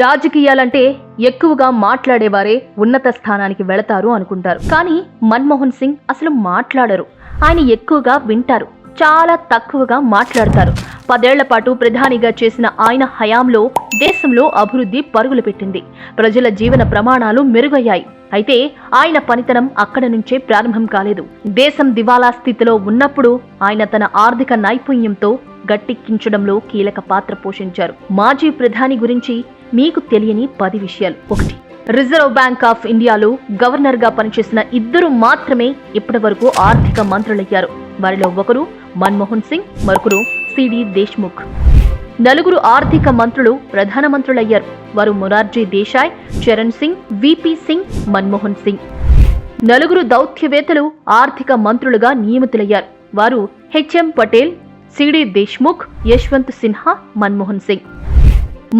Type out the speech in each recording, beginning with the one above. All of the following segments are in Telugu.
రాజకీయాలంటే ఎక్కువగా మాట్లాడేవారే ఉన్నత స్థానానికి వెళతారు అనుకుంటారు. కానీ మన్మోహన్ సింగ్ అసలు మాట్లాడరు. ఆయన ఎక్కువగా వింటారు, చాలా తక్కువగా మాట్లాడతారు. 10 ఏళ్ల పాటు ప్రధానిగా చేసిన ఆయన హయాంలో దేశంలో అభివృద్ధి పరుగులు పెట్టింది. ప్రజల జీవన ప్రమాణాలు మెరుగయ్యాయి. అయితే ఆయన పనితనం అక్కడ నుంచే ప్రారంభం కాలేదు. దేశం దివాలా స్థితిలో ఉన్నప్పుడు ఆయన తన ఆర్థిక నైపుణ్యంతో గట్టెక్కించడంలో కీలక పాత్ర పోషించారు. మాజీ ప్రధాని గురించి మీకు తెలియని 10 విషయాలు. 1. రిజర్వ్ బ్యాంక్ ఆఫ్ ఇండియాలో గవర్నర్ గా పనిచేసిన 2 మాత్రమే ఇప్పటి వరకు ఆర్థిక మంత్రులయ్యారు. వారిలో ఒకరు మన్మోహన్ సింగ్, మరొకరు సిడి దేశ్ముఖ్. 4 ఆర్థిక మంత్రులు ప్రధానమంత్రులయ్యారు. వారు మొరార్జీ దేశాయ్, చరణ్ సింగ్, విపి సింగ్, మన్మోహన్ సింగ్. 4 దౌత్యవేత్తలు ఆర్థిక మంత్రులుగా నియమితులయ్యారు. వారు హెచ్ఎం పటేల్, సిడి దేశ్ముఖ్, యశ్వంత్ సిన్హా, మన్మోహన్ సింగ్.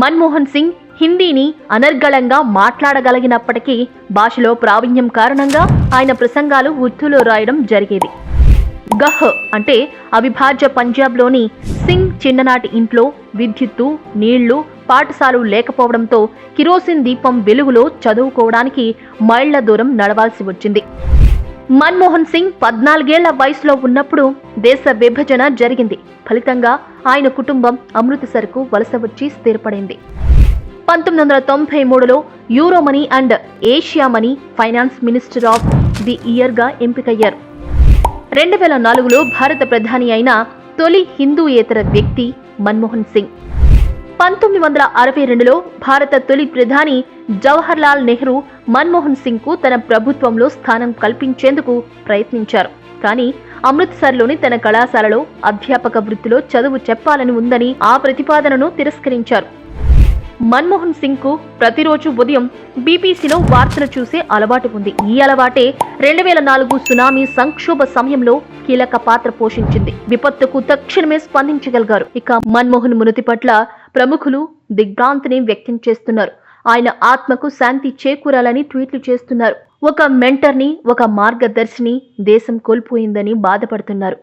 మన్మోహన్ సింగ్ హిందీని అనర్గళంగా మాట్లాడగలిగినప్పటికీ భాషలో ప్రావీణ్యం కారణంగా ఆయన ప్రసంగాలు ఉర్దూలో రాయడం జరిగేది. గహ్ అంటే అవిభాజ్య పంజాబ్లోని సింగ్ చిన్ననాటి ఇంట్లో విద్యుత్తు, నీళ్లు, పాఠశాలలు లేకపోవడంతో కిరోసిన్ దీపం వెలుగులో చదువుకోవడానికి మైళ్ల దూరం నడవాల్సి వచ్చింది. మన్మోహన్ సింగ్ 14 ఏళ్ల వయసులో ఉన్నప్పుడు దేశ విభజన జరిగింది. ఫలితంగా ఆయన కుటుంబం అమృత్సర్కు వలస వచ్చి స్థిరపడింది. 1993లో euro money and Asia money finance minister of the year గా ఎంపికయ్యారు. 2004లో భారత ప్రధాని అయిన తొలి హిందూయేతర వ్యక్తి మన్మోహన్ సింగ్. 1962లో భారత తొలి ప్రధాని జవహర్ లాల్ నెహ్రూ మన్మోహన్ సింగ్ కు తన ప్రభుత్వంలో స్థానం కల్పించేందుకు ప్రయత్నించారు. కానీ అమృత్సర్లోని తన కళాశాలలో అధ్యాపక వృత్తిలో చదువు చెప్పాలని ఉందని ఆ ప్రతిపాదనను తిరస్కరించారు. మన్మోహన్ సింగ్ కు ప్రతిరోజు ఉదయం బీబీసీలో వార్తలు చూసే అలవాటు ఉంది. ఈ అలవాటే 2004 సునామీ సంక్షోభ సమయంలో కీలక పాత్ర పోషించింది. విపత్తుకు తక్షణమే స్పందించగలిగారు. ఇక మన్మోహన్ మృతి పట్ల ప్రముఖులు దిగ్భ్రాంతిని వ్యక్తం చేస్తున్నారు. ఆయన ఆత్మకు శాంతి చేకూరాలని ట్వీట్లు చేస్తున్నారు. ఒక మెంటర్ని, ఒక మార్గదర్శిని దేశం కోల్పోయిందని బాధపడుతున్నారు.